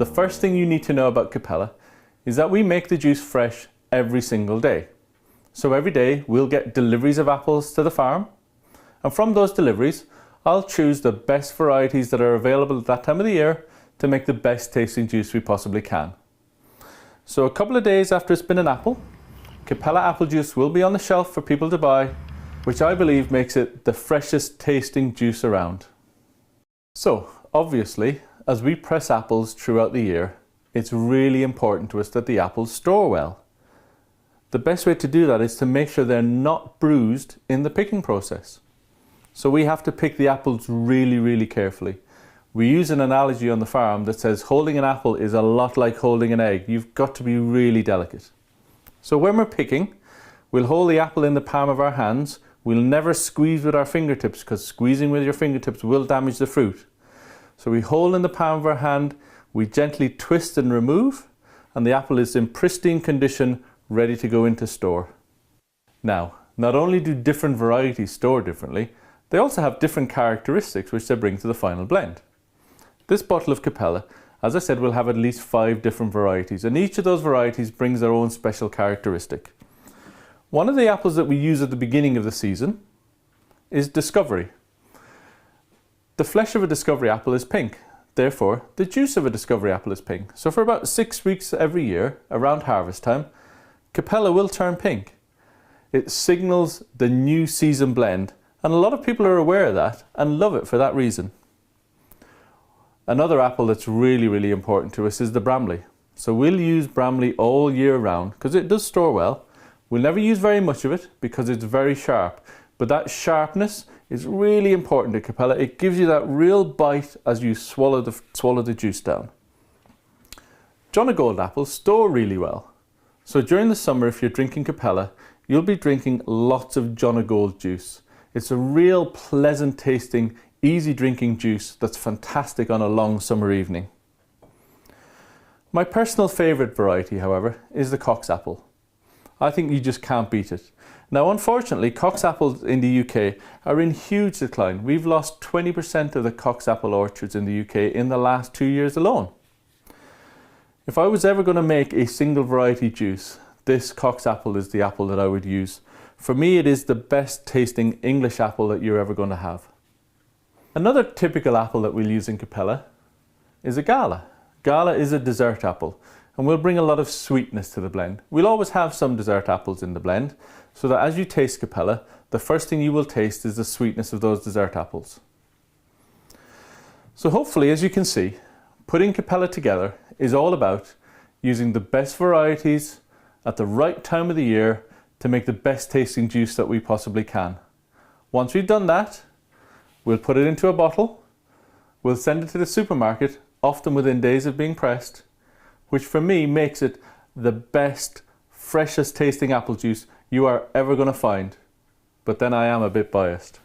the first thing you need to know about Copella is that we make the juice fresh every single day. So every day we'll get deliveries of apples to the farm, and from those deliveries I'll choose the best varieties that are available at that time of the year to make the best tasting juice we possibly can. So a couple of days after it's been an apple, Copella apple juice will be on the shelf for people to buy, which I believe makes it the freshest tasting juice around. So obviously, as we press apples throughout the year, it's really important to us that the apples store well. The best way to do that is to make sure they're not bruised in the picking process. So we have to pick the apples really carefully. We use an analogy on the farm that says holding an apple is a lot like holding an egg. You've got to be really delicate. So when we're picking, we'll hold the apple in the palm of our hands. We'll never squeeze with our fingertips, because squeezing with your fingertips will damage the fruit. So we hold in the palm of our hand, we gently twist and remove, and the apple is in pristine condition, ready to go into store. Now, not only do different varieties store differently, they also have different characteristics which they bring to the final blend. This bottle of Copella, as I said, will have at least 5 different varieties, and each of those varieties brings their own special characteristic. One of the apples that we use at the beginning of the season is Discovery. The flesh of a Discovery apple is pink, therefore the juice of a Discovery apple is pink. So for about 6 weeks every year, around harvest time, Copella will turn pink. It signals the new season blend, and a lot of people are aware of that and love it for that reason. Another apple that's really important to us is the Bramley. So we'll use Bramley all year round because it does store well. We'll never use very much of it because it's very sharp, but that sharpness is really important to Copella. It gives you that real bite as you swallow the juice down. John o' Gold apples store really well. So during the summer, if you're drinking Copella, you'll be drinking lots of John o' Gold juice. It's a real pleasant tasting, easy drinking juice that's fantastic on a long summer evening. My personal favourite variety, however, is the Cox apple. I think you just can't beat it. Now, unfortunately, Cox apples in the UK are in huge decline. We've lost 20% of the Cox apple orchards in the UK in the last 2 years alone. If I was ever going to make a single variety juice, this Cox apple is the apple that I would use. For me, it is the best tasting English apple that you're ever going to have. Another typical apple that we'll use in Copella is a Gala. Gala is a dessert apple, and will bring a lot of sweetness to the blend. We'll always have some dessert apples in the blend, so that as you taste Copella, the first thing you will taste is the sweetness of those dessert apples. So hopefully, as you can see, putting Copella together is all about using the best varieties at the right time of the year to make the best tasting juice that we possibly can. Once we've done that, we'll put it into a bottle, we'll send it to the supermarket, often within days of being pressed, which for me makes it the best, freshest tasting apple juice you are ever going to find. But then I am a bit biased.